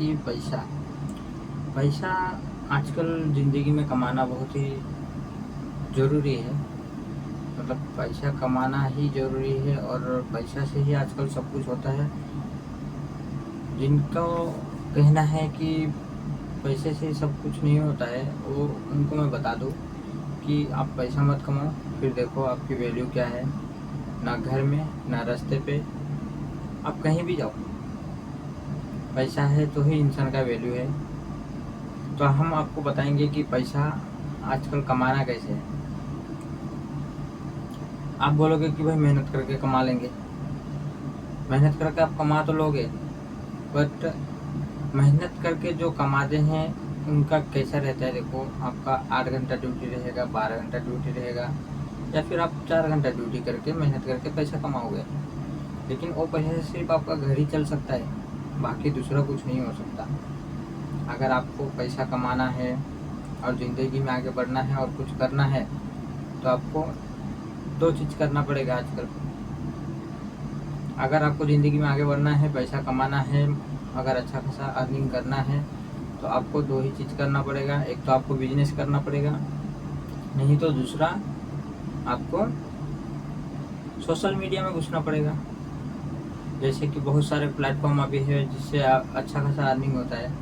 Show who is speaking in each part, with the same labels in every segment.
Speaker 1: कि पैसा पैसा आजकल ज़िंदगी में कमाना बहुत ही ज़रूरी है। मतलब पैसा कमाना ही ज़रूरी है और पैसा से ही आजकल सब कुछ होता है। जिनको कहना है कि पैसे से सब कुछ नहीं होता है, वो उनको मैं बता दूँ कि आप पैसा मत कमाओ, फिर देखो आपकी वैल्यू क्या है। ना घर में, ना रास्ते पे, आप कहीं भी जाओ, पैसा है तो ही इंसान का वैल्यू है। तो हम आपको बताएंगे कि पैसा आजकल कमाना कैसे है। आप बोलोगे कि भाई मेहनत करके कमा लेंगे। मेहनत करके आप कमा तो लोगे, बट मेहनत करके जो कमाते हैं उनका कैसा रहता है। देखो, आपका 8 घंटा ड्यूटी रहेगा, 12 घंटा ड्यूटी रहेगा, या फिर आप 4 घंटा ड्यूटी करके मेहनत करके पैसा कमाओगे। लेकिन वो पैसे से सिर्फ आपका घर ही चल सकता है, बाकी दूसरा कुछ नहीं हो सकता। अगर आपको पैसा कमाना है और ज़िंदगी में आगे बढ़ना है और कुछ करना है, तो आपको 2 चीज़ करना पड़ेगा आजकल। अगर आपको ज़िंदगी में आगे बढ़ना है, पैसा कमाना है, अगर अच्छा खासा अर्निंग करना है, तो आपको 2 ही चीज़ करना पड़ेगा। एक तो आपको बिजनेस करना पड़ेगा, नहीं तो दूसरा आपको सोशल मीडिया में घुसना पड़ेगा। जैसे कि बहुत सारे प्लेटफॉर्म अभी है जिससे अच्छा खासा अर्निंग होता है,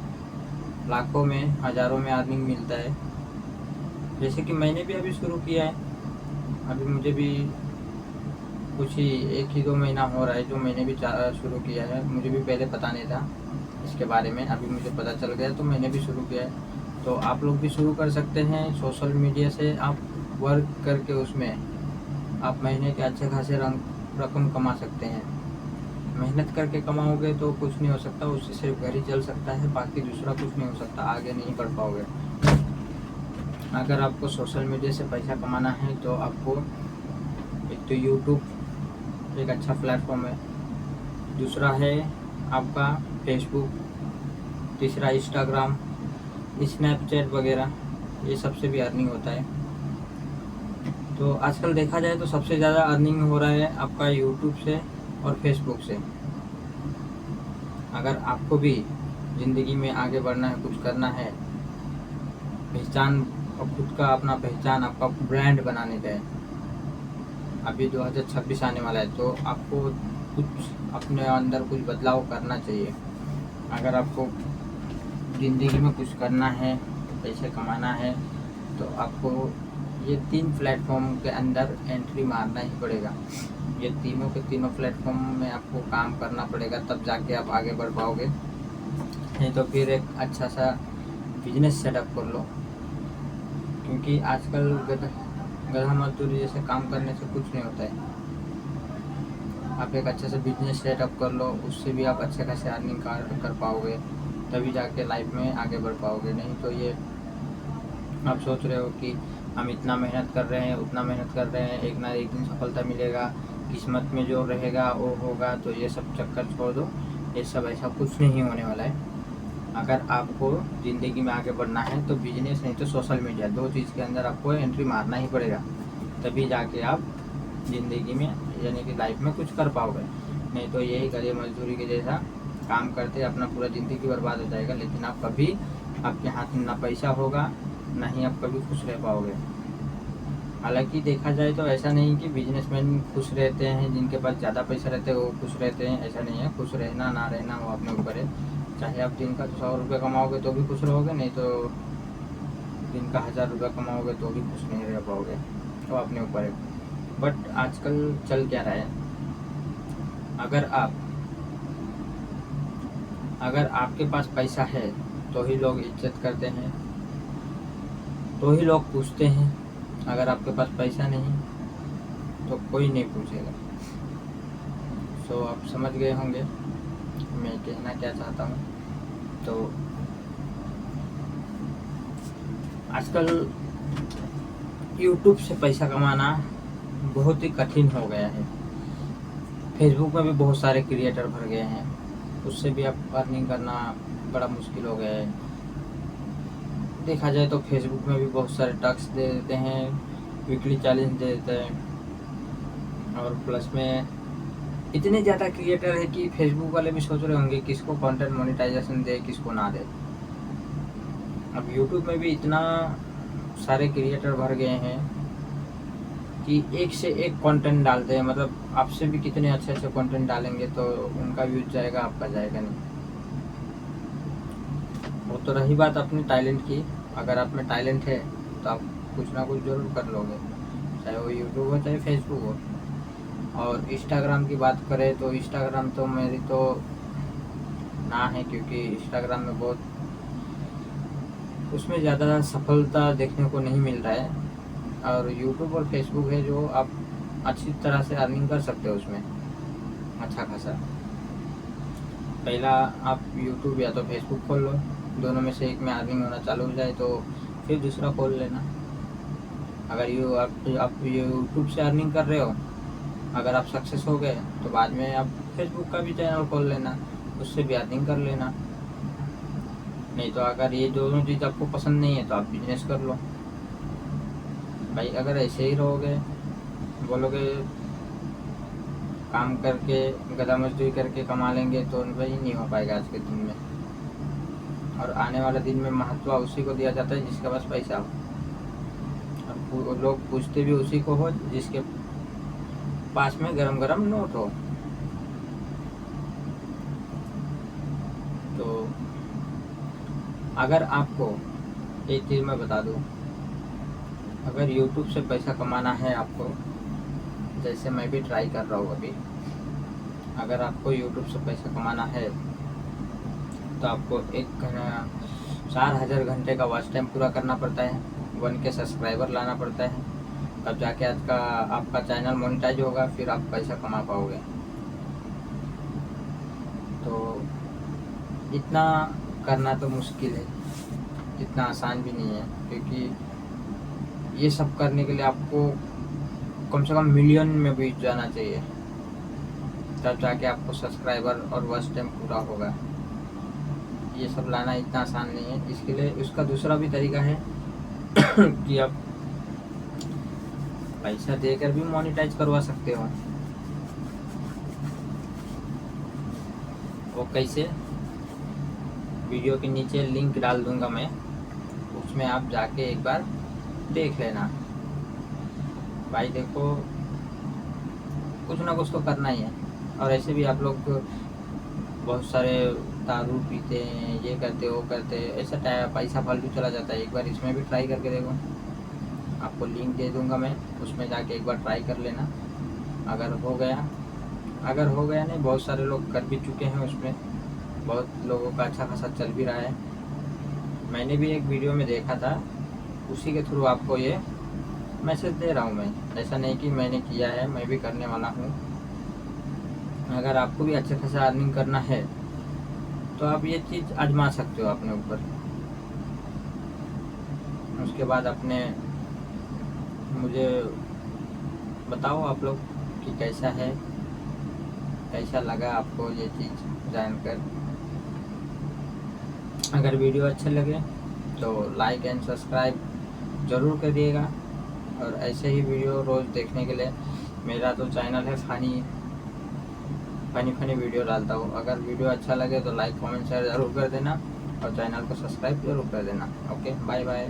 Speaker 1: लाखों में, हज़ारों में अर्निंग मिलता है। जैसे कि मैंने भी अभी शुरू किया है, अभी मुझे भी कुछ ही 1 ही 2 महीना हो रहा है जो मैंने भी शुरू किया है। मुझे भी पहले पता नहीं था इसके बारे में, अभी मुझे पता चल गया तो मैंने भी शुरू किया है। तो आप लोग भी शुरू कर सकते हैं। सोशल मीडिया से आप वर्क करके उसमें आप महीने के अच्छे खासे रकम कमा सकते हैं। मेहनत करके कमाओगे तो कुछ नहीं हो सकता, उससे सिर्फ घर ही चल सकता है, बाकी दूसरा कुछ नहीं हो सकता, आगे नहीं बढ़ पाओगे। अगर आपको सोशल मीडिया से पैसा कमाना है तो आपको एक तो यूट्यूब एक अच्छा प्लेटफॉर्म है, दूसरा है आपका फेसबुक, तीसरा इंस्टाग्राम, स्नैपचैट वगैरह, ये सबसे भी अर्निंग होता है। तो आजकल देखा जाए तो सबसे ज़्यादा अर्निंग हो रहा है आपका यूट्यूब से और फेसबुक से। अगर आपको भी ज़िंदगी में आगे बढ़ना है, कुछ करना है, पहचान और खुद का अपना पहचान, आपका ब्रांड बनाने का है, अभी 2026 आने वाला है, तो आपको कुछ अपने अंदर कुछ बदलाव करना चाहिए। अगर आपको ज़िंदगी में कुछ करना है, पैसे कमाना है, तो आपको ये 3 प्लेटफॉर्म के अंदर एंट्री मारना ही पड़ेगा। ये तीनों के तीनों प्लेटफॉर्म में आपको काम करना पड़ेगा, तब जाके आप आगे बढ़ पाओगे। नहीं तो फिर एक अच्छा सा बिजनेस सेटअप कर लो, क्योंकि आजकल गधा मजदूरी जैसे काम करने से कुछ नहीं होता है। आप एक अच्छे से बिजनेस सेटअप कर लो, उससे भी आप अच्छे खासे अर्निंग कर पाओगे, तभी जाके लाइफ में आगे बढ़ पाओगे। नहीं तो ये आप सोच रहे हो कि हम इतना मेहनत कर रहे हैं, उतना मेहनत कर रहे हैं, एक ना एक दिन सफलता मिलेगा, किस्मत में जो रहेगा वो होगा, तो ये सब चक्कर छोड़ दो। ये सब ऐसा कुछ नहीं होने वाला है। अगर आपको ज़िंदगी में आगे बढ़ना है तो बिजनेस नहीं तो सोशल मीडिया, 2 चीज़ के अंदर आपको एंट्री मारना ही पड़ेगा, तभी जाके आप ज़िंदगी में यानी कि लाइफ में कुछ कर पाओगे। नहीं तो यही गधे मजदूरी के जैसा काम करते अपना पूरा ज़िंदगी बर्बाद हो जाएगा, लेकिन आप कभी आपके हाथ में ना पैसा होगा, ना ही आप कभी खुश रह पाओगे। हालांकि देखा जाए तो ऐसा नहीं कि बिजनेसमैन खुश रहते हैं, जिनके पास ज़्यादा पैसा रहते हैं वो खुश रहते हैं, ऐसा नहीं है। खुश रहना ना रहना वो अपने ऊपर है। चाहे आप दिन का 100 रुपये कमाओगे तो भी खुश रहोगे, नहीं तो दिन का 1000 रुपये कमाओगे तो भी खुश नहीं रह पाओगे, तो अपने ऊपर है। बट आजकल चल क्या रहा है, अगर आपके पास पैसा है तो ही लोग इज्जत करते हैं, तो ही लोग पूछते हैं। अगर आपके पास पैसा नहीं तो कोई नहीं पूछेगा। सो आप समझ गए होंगे मैं कहना क्या चाहता हूँ। तो आजकल यूट्यूब से पैसा कमाना बहुत ही कठिन हो गया है। फेसबुक में भी बहुत सारे क्रिएटर भर गए हैं, उससे भी आप अर्निंग करना बड़ा मुश्किल हो गया है। देखा जाए तो फेसबुक में भी बहुत सारे टास्क दे देते हैं, वीकली चैलेंज दे देते हैं, और प्लस में इतने ज़्यादा क्रिएटर है कि फेसबुक वाले भी सोच रहे होंगे किसको कंटेंट मोनेटाइजेशन दे, किसको ना दे। अब यूट्यूब में भी इतना सारे क्रिएटर भर गए हैं कि एक से एक कंटेंट डालते हैं, मतलब आपसे भी कितने अच्छे अच्छे कंटेंट डालेंगे तो उनका व्यूज जाएगा, आपका जाएगा नहीं। वो तो रही बात अपने टैलेंट की, अगर आप में टैलेंट है तो आप कुछ ना कुछ ज़रूर कर लोगे, चाहे वो यूट्यूब हो चाहे फेसबुक हो। और इंस्टाग्राम की बात करें तो इंस्टाग्राम तो मेरी तो ना है, क्योंकि इंस्टाग्राम में बहुत उसमें ज़्यादा सफलता देखने को नहीं मिल रहा है। और यूट्यूब और फेसबुक है जो आप अच्छी तरह से अर्निंग कर सकते हो उसमें अच्छा खासा। पहला आप यूट्यूब या तो फेसबुक खोल लो, दोनों में से एक में अर्निंग होना चालू हो जाए तो फिर दूसरा खोल लेना। अगर आप यूट्यूब से अर्निंग कर रहे हो, अगर आप सक्सेस हो गए तो बाद में आप फेसबुक का भी चैनल खोल लेना, उससे भी अर्निंग कर लेना। नहीं तो अगर ये दोनों चीज़ आपको पसंद नहीं है तो आप बिजनेस कर लो। भाई अगर ऐसे ही रहोगे, बोलोगे काम करके गधा मजदूरी करके कमा लेंगे, तो भाई नहीं हो पाएगा आज के दिन में। और आने वाले दिन में महत्व उसी को दिया जाता है जिसके पास पैसा हो, और लोग पूछते भी उसी को हो जिसके पास में गरम गरम नोट हो। तो अगर आपको एक चीज़ मैं बता दूं, अगर यूट्यूब से पैसा कमाना है आपको, जैसे मैं भी ट्राई कर रहा हूँ अभी, अगर आपको यूट्यूब से पैसा कमाना है तो आपको 4,000 घंटे का वॉच टाइम पूरा करना पड़ता है, 1K सब्सक्राइबर लाना पड़ता है, तब जाके आज का आपका चैनल मोनेटाइज होगा, फिर आप पैसा कमा पाओगे। तो इतना करना तो मुश्किल है, इतना आसान भी नहीं है, क्योंकि ये सब करने के लिए आपको कम से कम मिलियन में भी जाना चाहिए, तब जाके आपको सब्सक्राइबर और वॉच टाइम पूरा होगा। ये सब लाना इतना आसान नहीं है। इसके लिए उसका दूसरा भी तरीका है कि आप पैसा देकर भी मोनेटाइज करवा सकते हो। वो कैसे? वीडियो के नीचे लिंक डाल दूंगा मैं, उसमें आप जाके एक बार देख लेना। भाई देखो, कुछ ना कुछ तो करना ही है। और ऐसे भी आप लोग बहुत सारे दारू पीते हैं, ये करते वो करते, ऐसा पैसा फालतू चला जाता है। एक बार इसमें भी ट्राई करके देखो, आपको लिंक दे दूंगा मैं, उसमें जाके एक बार ट्राई कर लेना। अगर हो गया नहीं, बहुत सारे लोग कर भी चुके हैं उसमें, बहुत लोगों का अच्छा खासा चल भी रहा है। मैंने भी एक वीडियो में देखा था, उसी के थ्रू आपको ये मैसेज दे रहा हूँ मैं। ऐसा नहीं कि मैंने किया है, मैं भी करने वाला हूँ। अगर आपको भी अच्छा खासा अर्निंग करना है तो आप ये चीज़ आजमा सकते हो अपने ऊपर। उसके बाद अपने मुझे बताओ आप लोग कि कैसा है, कैसा लगा आपको ये चीज़ जानकर। अगर वीडियो अच्छे लगे तो लाइक एंड सब्सक्राइब ज़रूर करिएगा। और ऐसे ही वीडियो रोज़ देखने के लिए मेरा तो चैनल है फनी वीडियो डालता हूँ। अगर वीडियो अच्छा लगे तो लाइक कमेंट शेयर ज़रूर कर देना, और चैनल को सब्सक्राइब ज़रूर कर देना। Okay, bye bye.